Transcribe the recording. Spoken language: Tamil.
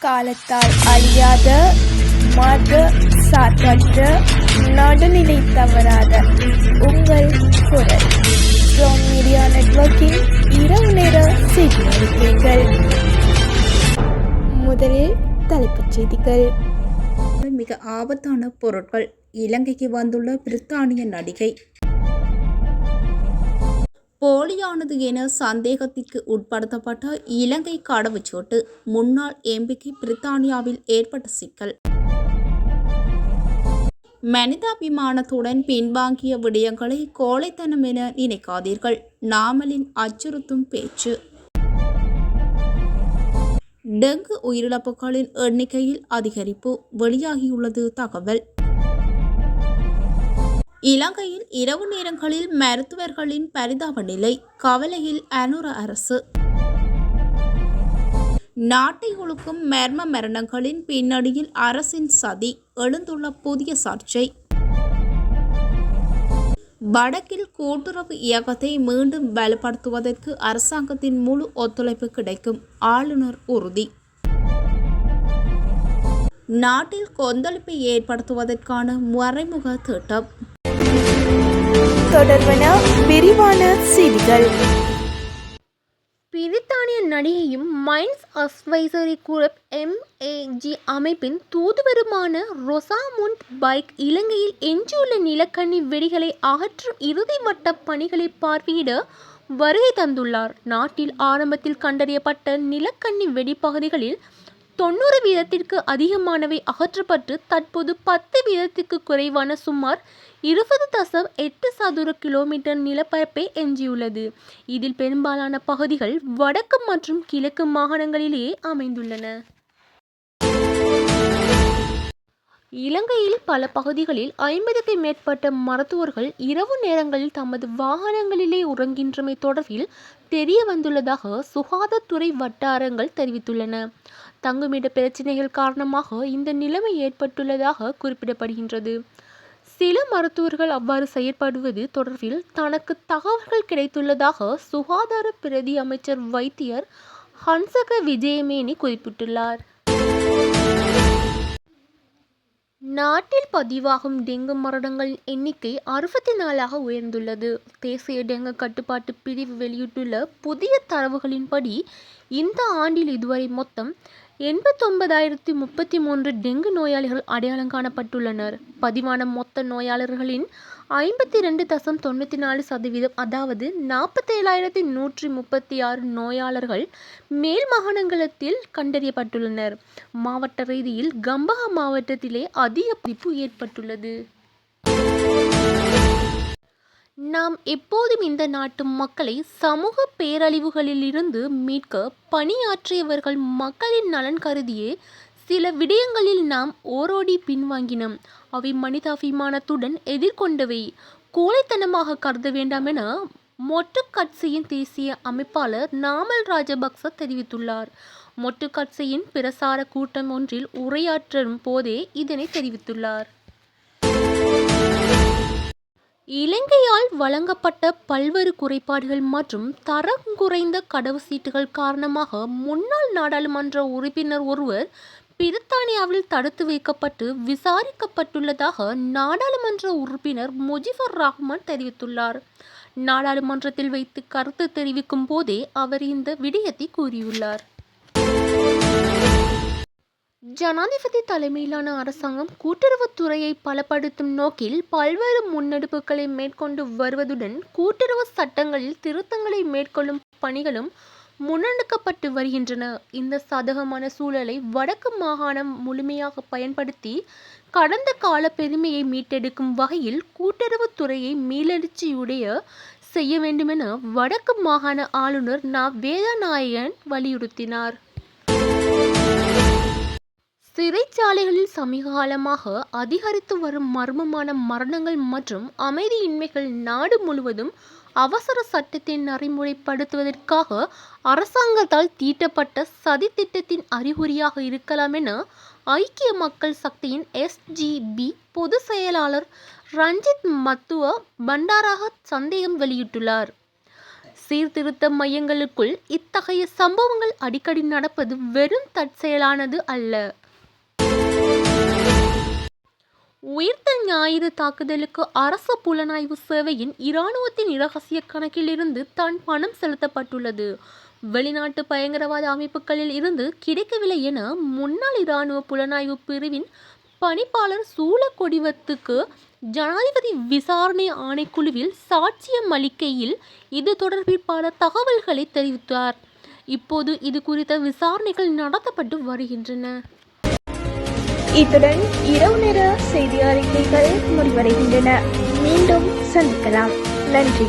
காலத்தால் அழியாத மத சார்பற்ற நடுநிலை தவறாத உங்கள் குரல் ஸ்ட்ராங் மீடியா நெட்வொர்க்கின் இரவு நேர செய்தி அறிக்கைகள். முதலில் தலைப்புச் செய்திகள். மிக ஆபத்தான பொருட்கள் இலங்கைக்கு வந்துள்ள பிரித்தானிய நடிகை. போலியானது என சந்தேகத்திற்கு உட்படுத்தப்பட்ட இலங்கை கடவுச்சீட்டு. முன்னாள் எம்பிக்கு பிரித்தானியாவில் ஏற்பட்ட சிக்கல். மனிதாபிமானத்துடன் பின்வாங்கிய விடயங்களை கோழைத்தனம் என நினைக்காதீர்கள். நாமலின் அச்சுறுத்தும் பேச்சு. டெங்கு உயிரிழப்புகளின் எண்ணிக்கையில் அதிகரிப்பு வெளியாகியுள்ளது தகவல். இலங்கையில் இரவு நேரங்களில் மருத்துவர்களின் பரிதாப நிலை. கவலையில் அனுர அரசு. நாட்டை ஒழுக்கும் மர்ம மரணங்களின் பின்னணியில் அரசின் சதி. எழுந்துள்ள புதிய சர்ச்சை. வடக்கில் கூட்டுறவு இயக்கத்தை மீண்டும் பலப்படுத்துவதற்கு அரசாங்கத்தின் முழு ஒத்துழைப்பு கிடைக்கும். ஆளுநர் உறுதி. நாட்டில் கொந்தளிப்பை ஏற்படுத்துவதற்கான மறைமுக திட்டம். தொடர்பான விரிவான செய்திகள். பிரித்தானிய நடிகையும் மைன்ஸ் அட்வைசரி குரூப் MAG அமைப்பின் தூதுவருமான ரொசாமுண்ட் பைக் இலங்கையில் எஞ்சியுள்ள நிலக்கண்ணி வெடிகளை அகற்றும் இறுதி வட்ட பணிகளை பார்வையிட வருகை தந்துள்ளார். நாட்டில் ஆரம்பத்தில் கண்டறியப்பட்ட நிலக்கண்ணி வெடிப்பகுதிகளில் 90% அதிகமானவை அகற்றப்பட்டு தற்போது 10% குறைவான சுமார் 20.8 சதுர கிலோமீட்டர் நிலப்பரப்பே எஞ்சியுள்ளது. இதில் பெரும்பாலான பகுதிகள் வடக்கு மற்றும் கிழக்கு மாகாணங்களிலேயே அமைந்துள்ளன. இலங்கையில் பல பகுதிகளில் 50க்கு மேற்பட்ட மருத்துவர்கள் இரவு நேரங்களில் தமது வாகனங்களிலே உறங்குகின்றமை தொடர்பில் தெரிய வந்துள்ளதாக சுகாதாரத்துறை வட்டாரங்கள் தெரிவித்துள்ளன. தங்குமிட பிரச்சினைகள் காரணமாக இந்த நிலைமை ஏற்பட்டுள்ளதாக குறிப்பிடப்படுகின்றது. சில மருத்துவர்கள் அவ்வாறு செயற்படுவது தொடர்பில் தனக்கு தகவல்கள் கிடைத்துள்ளதாக சுகாதார பிரதி அமைச்சர் வைத்தியர் ஹன்சக விஜயமேனி குறிப்பிட்டுள்ளார். நாட்டில் பதிவாகும் டெங்கு மரணங்களின் எண்ணிக்கை 64ஆக உயர்ந்துள்ளது. தேசிய டெங்கு கட்டுப்பாட்டு பிரிவு வெளியிட்டுள்ள புதிய தரவுகளின்படி இந்த ஆண்டில் இதுவரை மொத்தம் 89,033 டெங்கு நோயாளிகள் அடையாளம் காணப்பட்டுள்ளனர். பதிவான மொத்த நோயாளர்களின் 52.94%, அதாவது 47,136 நோயாளர்கள் மேல் மாகாணத்தில் கண்டறியப்பட்டுள்ளனர். மாவட்ட ரீதியில் கம்பஹா மாவட்டத்திலே அதிக பாதிப்பு ஏற்பட்டுள்ளது. நாம் எப்போதும் இந்த நாட்டு மக்களை சமூக பேரழிவுகளில் இருந்து மீட்க பணியாற்றியவர்கள். மக்களின் நலன் கருதியே சில விடயங்களில் நாம் ஓரோடி பின்வாங்கினோம். அவை மனிதாபிமானத்துடன் எதிர்கொண்டவை, கோழைத்தனமாக கருத வேண்டாம் என மொட்டு கட்சியின் தேசிய அமைப்பாளர் நாமல் ராஜபக்ச தெரிவித்துள்ளார். மொட்டு கட்சியின் பிரசார கூட்டம் ஒன்றில் உரையாற்றும் போதே இதனை தெரிவித்துள்ளார். இலங்கையால் வழங்கப்பட்ட பல்வேறு குறைபாடுகள் மற்றும் தரம் குறைந்த கடவுச்சீட்டுகள் காரணமாக முன்னாள் நாடாளுமன்ற உறுப்பினர் ஒருவர் பிரித்தானியாவில் தடுத்து வைக்கப்பட்டு விசாரிக்கப்பட்டுள்ளதாக நாடாளுமன்ற உறுப்பினர் முஜிபுர் ரஹ்மான் தெரிவித்துள்ளார். நாடாளுமன்றத்தில் வைத்து கருத்து தெரிவிக்கும் போதே அவர் இந்த விடயத்தை கூறியுள்ளார். ஜனாதிபதி தலைமையிலான அரசாங்கம் கூட்டுறவுத்துறையை பலப்படுத்தும் நோக்கில் பல்வேறு முன்னெடுப்புகளை மேற்கொண்டு வருவதுடன் கூட்டுறவு சட்டங்களில் திருத்தங்களை மேற்கொள்ளும் பணிகளும் முன்னெடுக்கப்பட்டு வருகின்றன. இந்த சாதகமான சூழலை வடக்கு மாகாணம் முழுமையாக பயன்படுத்தி கடந்த கால பெருமையை மீட்டெடுக்கும் வகையில் கூட்டுறவுத்துறையை மீளெழுச்சியுடைய செய்ய வேண்டுமென வடக்கு மாகாண ஆளுநர் வேதநாயகன் வலியுறுத்தினார். சிறைச்சாலைகளில் சமீபகாலமாக அதிகரித்து வரும் மர்மமான மரணங்கள் மற்றும் அமைதியின்மைகள் நாடு முழுவதும் அவசர சட்டத்தை நடைமுறைப்படுத்துவதற்காக அரசாங்கத்தால் தீட்டப்பட்ட சதி திட்டத்தின் அறிகுறியாக இருக்கலாம் என ஐக்கிய மக்கள் சக்தியின் SGB பொதுச் செயலாளர் ரஞ்சித் மத்துவ பண்டாரக சந்தேகம் வெளியிட்டுள்ளார். சீர்திருத்த மையங்களுக்குள் இத்தகைய சம்பவங்கள் அடிக்கடி நடப்பது வெறும் தற்செயலானது அல்ல. உயிர்த்த ஞாயிறு தாக்குதலுக்கு அரசு புலனாய்வு சேவையின் இராணுவத்தின் இரகசிய கணக்கில் இருந்து தான் பணம் செலுத்தப்பட்டுள்ளது. வெளிநாட்டு பயங்கரவாத அமைப்புகளில் இருந்து கிடைக்கவில்லை என முன்னாள் இராணுவ புலனாய்வு பிரிவின் பணிப்பாளர் சூலக்கொடிவத்துக்கு ஜனாதிபதி விசாரணை ஆணைக்குழுவில் சாட்சியம் அளிக்கையில் இது தொடர்பில் பல தகவல்களை தெரிவித்தார். இப்போது இது குறித்த விசாரணைகள் நடத்தப்பட்டு வருகின்றன. இத்துடன் இரவு நேர செய்தி அறிக்கைகள் முடிவடைகின்றன. மீண்டும் சந்திக்கலாம். நன்றி.